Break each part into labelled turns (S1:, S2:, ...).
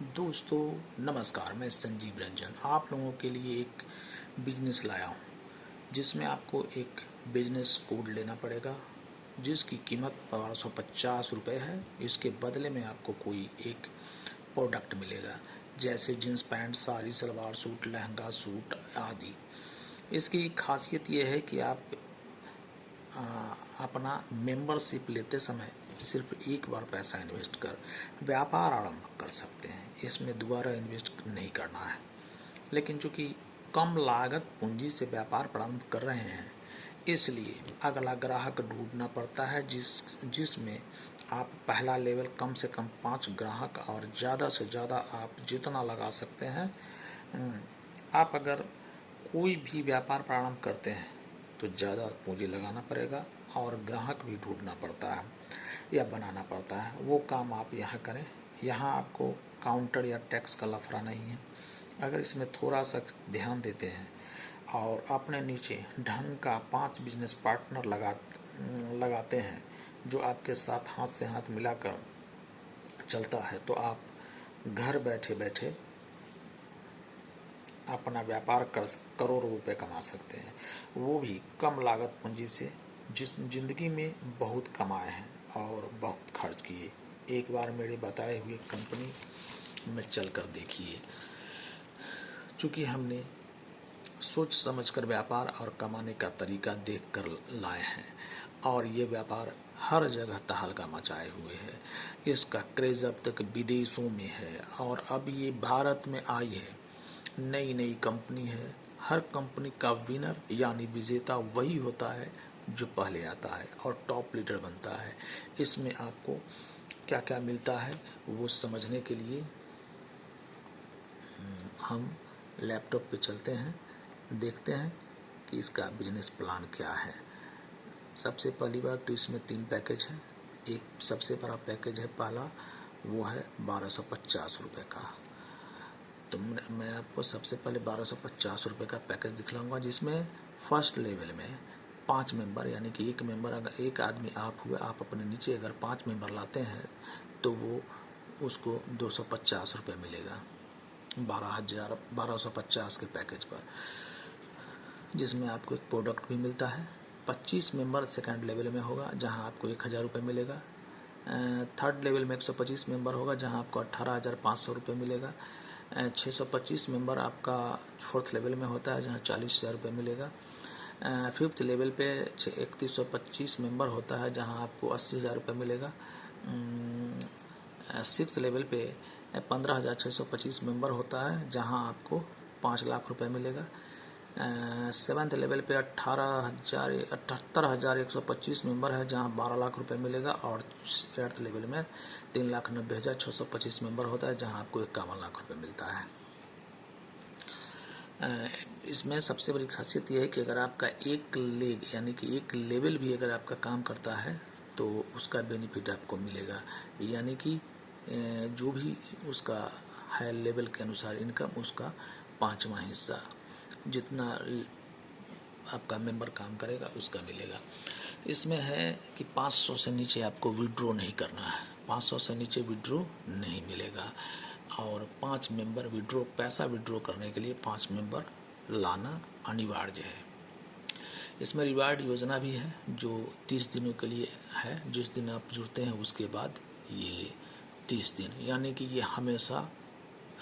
S1: दोस्तों नमस्कार। मैं संजीव रंजन आप लोगों के लिए एक बिजनेस लाया हूँ जिसमें आपको एक बिजनेस कोड लेना पड़ेगा जिसकी कीमत 1250 रुपये है। इसके बदले में आपको कोई एक प्रोडक्ट मिलेगा जैसे jeans pant, sari, salwar suit, lehenga suit आदि। इसकी खासियत यह है कि आप अपना मेंबरशिप लेते समय सिर्फ एक बार पैसा इन्वेस्ट कर व्यापार आरंभ कर सकते हैं। इसमें दोबारा इन्वेस्ट नहीं करना है। लेकिन चूंकि कम लागत पूंजी से व्यापार प्रारंभ कर रहे हैं इसलिए अगला ग्राहक ढूंढना पड़ता है जिसमें आप पहला लेवल कम से कम 5 ग्राहक और ज़्यादा से ज़्यादा आप जितना लगा सकते हैं। आप अगर कोई भी व्यापार प्रारंभ करते हैं तो ज़्यादा पूंजी लगाना पड़ेगा और ग्राहक भी ढूंढना पड़ता है या बनाना पड़ता है। वो काम आप यहाँ करें। यहाँ आपको काउंटर या टैक्स का लफड़ा नहीं है। अगर इसमें थोड़ा सा ध्यान देते हैं और अपने नीचे ढंग का 5 बिजनेस पार्टनर लगाते हैं जो आपके साथ हाथ से हाथ मिलाकर चलता है तो आप घर बैठे बैठे अपना व्यापार कर करोड़ों रुपए कमा सकते हैं, वो भी कम लागत पूंजी से। जिस जिंदगी में बहुत कमाए हैं और बहुत खर्च किए, एक बार मेरे बताए हुए कंपनी में चलकर देखिए। चूँकि हमने सोच समझकर व्यापार और कमाने का तरीका देख कर लाए हैं और ये व्यापार हर जगह तहलका मचाए हुए है। इसका क्रेज अब तक विदेशों में है और अब ये भारत में आई है। नई नई कंपनी है। हर कंपनी का विनर यानी विजेता वही होता है जो पहले आता है और टॉप लीडर बनता है। इसमें आपको क्या क्या मिलता है वो समझने के लिए हम लैपटॉप पे चलते हैं, देखते हैं कि इसका बिजनेस प्लान क्या है। सबसे पहली बात तो इसमें 3 पैकेज हैं। एक सबसे बड़ा पैकेज है पहला, वो है 1250 रुपये का। तो मैं आपको सबसे पहले 1250 रुपये का पैकेज दिखलाऊंगा जिसमें फर्स्ट लेवल में 5 मेंबर यानी कि एक मेंबर, अगर एक आदमी आप हुए, आप अपने नीचे अगर 5 मेंबर लाते हैं तो वो उसको 250 रुपये मिलेगा 1250 के पैकेज पर, जिसमें आपको एक प्रोडक्ट भी मिलता है। 25 मेंबर सेकंड लेवल में होगा जहां आपको 1000 रुपये मिलेगा। थर्ड लेवल में 125 मेंबर होगा जहां आपको 18,500 रुपये मिलेगा। 625 मेंबर आपका फोर्थ लेवल में होता है जहां 40,000 रुपये मिलेगा। फिफ्थ लेवल पे 3125 मेंबर होता है जहां आपको 80,000 रुपये मिलेगा। सिक्स लेवल पे 15,625 मेंबर होता है जहां आपको 5 लाख रुपए मिलेगा। सेवन्थ लेवल पे 78,125 मेंबर है जहां 12 लाख रुपए मिलेगा। और एट्थ लेवल में 3,90,625 मेंबर होता है जहां आपको 51 लाख रुपए मिलता है। इसमें सबसे बड़ी खासियत यह है कि अगर आपका एक लेग यानी कि एक लेवल भी अगर आपका काम करता है तो उसका बेनिफिट आपको मिलेगा। यानी कि जो भी उसका है लेवल के अनुसार इनकम, उसका 5वां हिस्सा जितना आपका मेंबर काम करेगा उसका मिलेगा। इसमें है कि 500 से नीचे आपको विड्रॉ नहीं करना है। 500 से नीचे विड्रॉ नहीं मिलेगा। और 5 मेंबर पैसा विड्रॉ करने के लिए 5 मेंबर लाना अनिवार्य है। इसमें रिवार्ड योजना भी है जो 30 दिनों के लिए है। जिस दिन आप जुड़ते हैं उसके बाद ये 30 दिन यानी कि ये हमेशा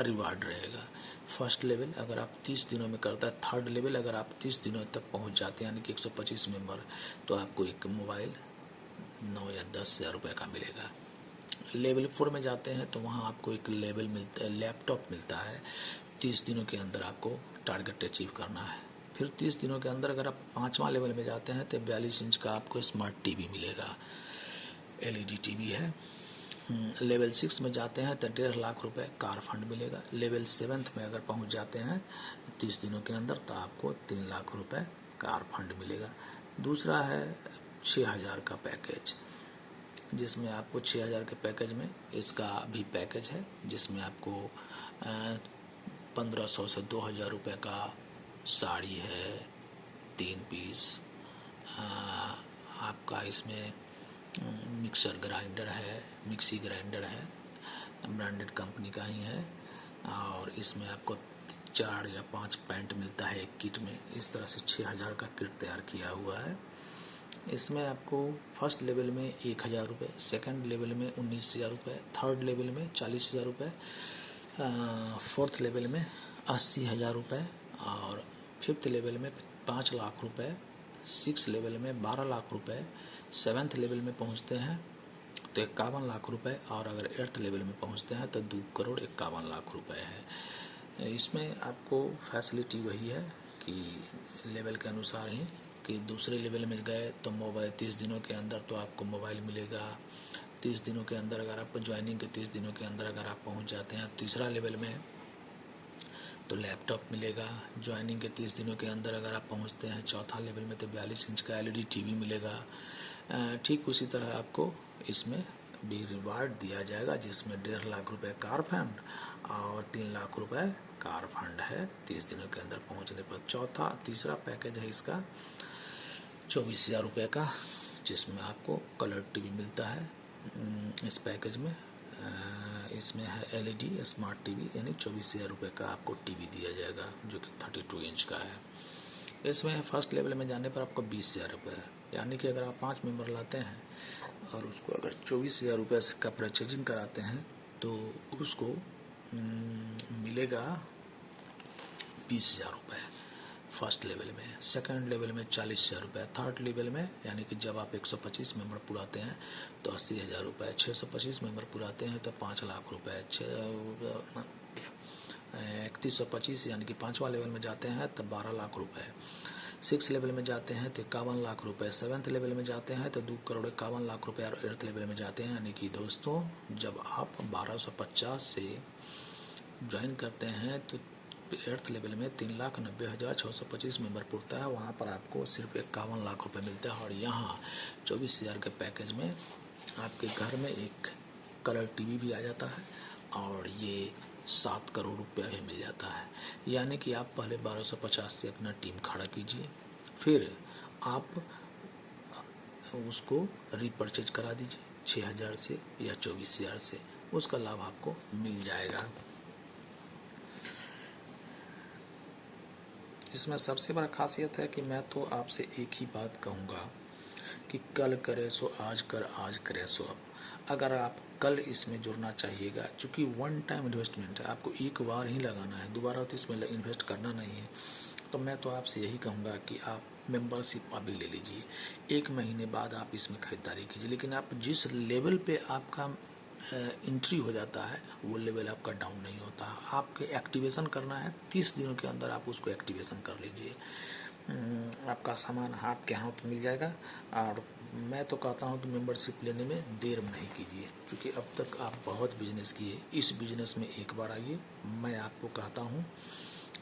S1: रिवार्ड रहेगा। फर्स्ट लेवल अगर आप 30 दिनों में करता है, थर्ड लेवल अगर आप 30 दिनों तक पहुंच जाते हैं यानी कि 125 मेंबर, तो आपको एक मोबाइल 9 या 10,000 रुपये का मिलेगा। लेवल 4 में जाते हैं तो वहाँ आपको एक लेवल मिलता है, लैपटॉप मिलता है। 30 दिनों के अंदर आपको टारगेट अचीव करना है। फिर 30 दिनों के अंदर अगर आप 5वां लेवल में जाते हैं तो 42 इंच का आपको स्मार्ट टीवी मिलेगा, LED टीवी है। लेवल 6 में जाते हैं तो 1.5 लाख रुपए कार फंड मिलेगा। लेवल 7 में अगर पहुंच जाते हैं 30 दिनों के अंदर तो आपको 3 लाख रुपए कार फंड मिलेगा। दूसरा है 6,000 का पैकेज, जिसमें आपको 6,000 के पैकेज में इसका भी पैकेज है जिसमें आपको 1,500 से 2,000 रुपये का साड़ी है, 3 पीस आपका। इसमें मिक्सर ग्राइंडर है, मिक्सी ग्राइंडर है, ब्रांडेड कंपनी का ही है। और इसमें आपको 4 या 5 पैंट मिलता है एक किट में। इस तरह से 6000 का किट तैयार किया हुआ है। इसमें आपको फर्स्ट लेवल में 1000 रुपये, सेकेंड लेवल में 19000 रुपये, थर्ड लेवल में 40000 रुपये, फोर्थ लेवल में 80000 रुपये और फिफ्थ लेवल में 5 लाख रुपये, सिक्स लेवल में 12 लाख रुपये, सेवन्थ लेवल में पहुंचते हैं तो 51 लाख रुपये और अगर 8th लेवल में पहुंचते हैं तो 2,51,00,000 रुपये है। इसमें आपको फैसिलिटी वही है कि लेवल के अनुसार ही कि दूसरे लेवल में गए तो मोबाइल 30 दिनों के अंदर तो आपको मोबाइल मिलेगा। 30 दिनों के अंदर अगर आप ज्वाइनिंग के 30 दिनों के अंदर अगर आप पहुंच जाते हैं तीसरा लेवल में तो लैपटॉप मिलेगा। ज्वाइनिंग के 30 दिनों के अंदर अगर आप पहुंचते हैं चौथा लेवल में तो 42 इंच का LED TV मिलेगा। ठीक उसी तरह आपको इसमें भी रिवार्ड दिया जाएगा जिसमें 1.5 लाख रुपए कार फंड और 3 लाख रुपए कार फंड है 30 दिनों के अंदर पहुंचने पर। तीसरा पैकेज है इसका 24,000 रुपये का, जिसमें आपको कलर TV मिलता है। इस पैकेज में इसमें है LED स्मार्ट TV, यानी 24,000 रुपये का आपको TV दिया जाएगा जो कि 32 इंच का है। इसमें फर्स्ट लेवल में जाने पर आपको 20,000 रुपये, यानी कि अगर आप 5 मेंबर लाते हैं और उसको अगर 24,000 रुपये का परचेजिंग कराते हैं तो उसको मिलेगा 20,000 रुपये फर्स्ट लेवल में। सेकंड लेवल में 40,000 रुपये, थर्ड लेवल में यानी कि जब आप 125 मेंबर पुराते हैं तो 80,000 रुपये, 625 मेंबर पुराते हैं तो 5 लाख रुपये, 3125 यानी कि 5वां लेवल में जाते हैं तो 12 लाख रुपये, 6 लेवल में जाते हैं तो 51 लाख रुपये, 7th लेवल में जाते हैं तो 2,51,00,000 रुपये और 8th लेवल में जाते हैं यानी कि दोस्तों जब आप 1250 से ज्वाइन करते हैं तो 8th लेवल में 3,90,625 मेंबर पुरता है। वहाँ पर आपको सिर्फ 51 लाख रुपए मिलता है और यहाँ 24,000 के पैकेज में आपके घर में एक कलर TV भी आ जाता है और ये 7 करोड़ रुपया भी मिल जाता है। यानी कि आप पहले 1250 से अपना टीम खड़ा कीजिए, फिर आप उसको रीपरचेज करा दीजिए 6,000 से या 24,000 से, उसका लाभ आपको मिल जाएगा। इसमें सबसे बड़ा खासियत है कि मैं तो आपसे एक ही बात कहूँगा कि कल करे सो आज कर, आज करे सो अब। अगर आप कल इसमें जुड़ना चाहिएगा, चूँकि वन टाइम इन्वेस्टमेंट है, आपको एक बार ही लगाना है, दोबारा तो इसमें इन्वेस्ट करना नहीं है। तो मैं तो आपसे यही कहूँगा कि आप मेंबरशिप अभी ले लीजिए, 1 महीने बाद आप इसमें ख़रीदारी कीजिए। लेकिन आप जिस लेवल पे आपका एंट्री हो जाता है वो लेवल आपका डाउन नहीं होता है। आपके एक्टिवेशन करना है 30 दिनों के अंदर आप उसको एक्टिवेशन कर लीजिए, आपका सामान आपके हाथ मिल जाएगा। और मैं तो कहता हूँ कि मेंबरशिप लेने में देर नहीं कीजिए, क्योंकि अब तक आप बहुत बिजनेस किए, इस बिजनेस में एक बार आइए। मैं आपको कहता हूँ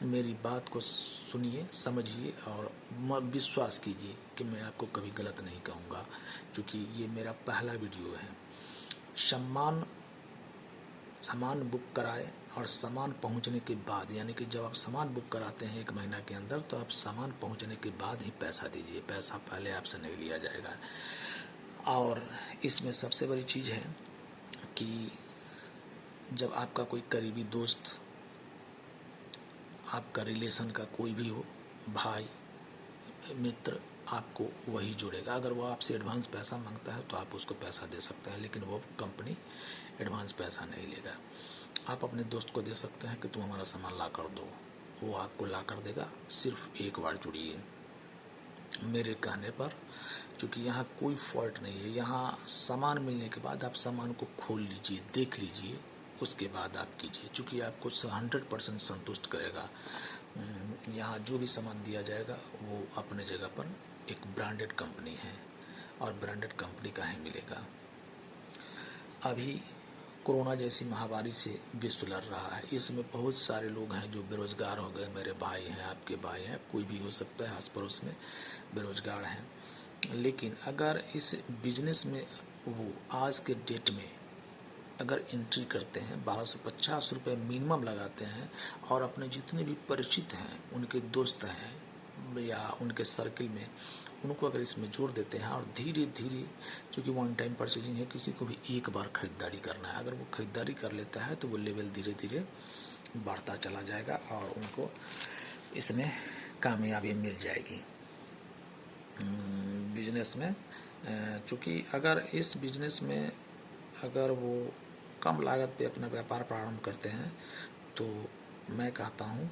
S1: मेरी बात को सुनिए, समझिए और विश्वास कीजिए कि मैं आपको कभी गलत नहीं कहूँगा, क्योंकि ये मेरा पहला वीडियो है। सामान बुक कराए और सामान पहुंचने के बाद, यानी कि जब आप सामान बुक कराते हैं 1 महीना के अंदर, तो आप सामान पहुंचने के बाद ही पैसा दीजिए, पैसा पहले आपसे नहीं लिया जाएगा। और इसमें सबसे बड़ी चीज़ है कि जब आपका कोई करीबी दोस्त, आपका रिलेशन का कोई भी हो, भाई मित्र, आपको वही जुड़ेगा। अगर वो आपसे एडवांस पैसा मांगता है तो आप उसको पैसा दे सकते हैं, लेकिन वो कंपनी एडवांस पैसा नहीं लेगा। आप अपने दोस्त को दे सकते हैं कि तुम हमारा सामान ला कर दो, वो आपको ला कर देगा। सिर्फ एक बार जुड़िए मेरे कहने पर, क्योंकि यहाँ कोई फॉल्ट नहीं है। यहाँ सामान मिलने के बाद आप सामान को खोल लीजिए, देख लीजिए, उसके बाद आप कीजिए, क्योंकि आपको 100% संतुष्ट करेगा। यहाँ जो भी सामान दिया जाएगा वो अपने जगह पर एक ब्रांडेड कंपनी है और ब्रांडेड कंपनी का ही मिलेगा। अभी कोरोना जैसी महामारी से विश्व लड़ रहा है, इसमें बहुत सारे लोग हैं जो बेरोज़गार हो गए। मेरे भाई हैं, आपके भाई हैं, कोई भी हो सकता है, आस पड़ोस में बेरोज़गार हैं। लेकिन अगर इस बिजनेस में वो आज के डेट में अगर एंट्री करते हैं, 1250 रुपये मिनिमम लगाते हैं और अपने जितने भी परिचित हैं, उनके दोस्त हैं या उनके सर्किल में उनको अगर इसमें जोड़ देते हैं और धीरे धीरे, चूँकि वन टाइम परचेजिंग है, किसी को भी एक बार खरीदारी करना है, अगर वो खरीदारी कर लेता है तो वो लेवल धीरे धीरे बढ़ता चला जाएगा और उनको इसमें कामयाबी मिल जाएगी बिजनेस में। चूँकि अगर इस बिजनेस में अगर वो कम लागत पे अपना व्यापार प्रारंभ करते हैं तो मैं कहता हूँ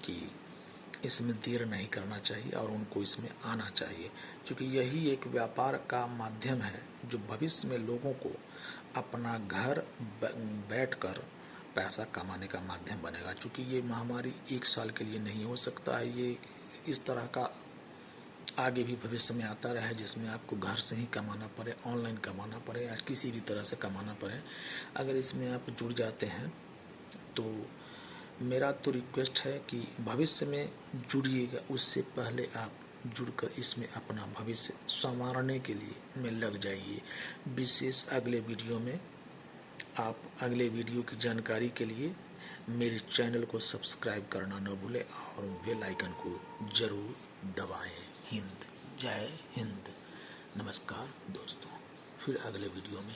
S1: कि इसमें देर नहीं करना चाहिए और उनको इसमें आना चाहिए, क्योंकि यही एक व्यापार का माध्यम है जो भविष्य में लोगों को अपना घर बैठकर पैसा कमाने का माध्यम बनेगा। क्योंकि ये महामारी 1 साल के लिए नहीं हो सकता है, ये इस तरह का आगे भी भविष्य में आता रहे जिसमें आपको घर से ही कमाना पड़े, ऑनलाइन कमाना पड़े या किसी भी तरह से कमाना पड़े। अगर इसमें आप जुड़ जाते हैं तो मेरा तो रिक्वेस्ट है कि भविष्य में जुड़िएगा, उससे पहले आप जुड़कर इसमें अपना भविष्य संवारने के लिए में लग जाइए। विशेष अगले वीडियो में आप अगले वीडियो की जानकारी के लिए मेरे चैनल को सब्सक्राइब करना न भूलें और बेल आइकन को ज़रूर दबाएं। हिंद, जय हिंद, नमस्कार दोस्तों, फिर अगले वीडियो में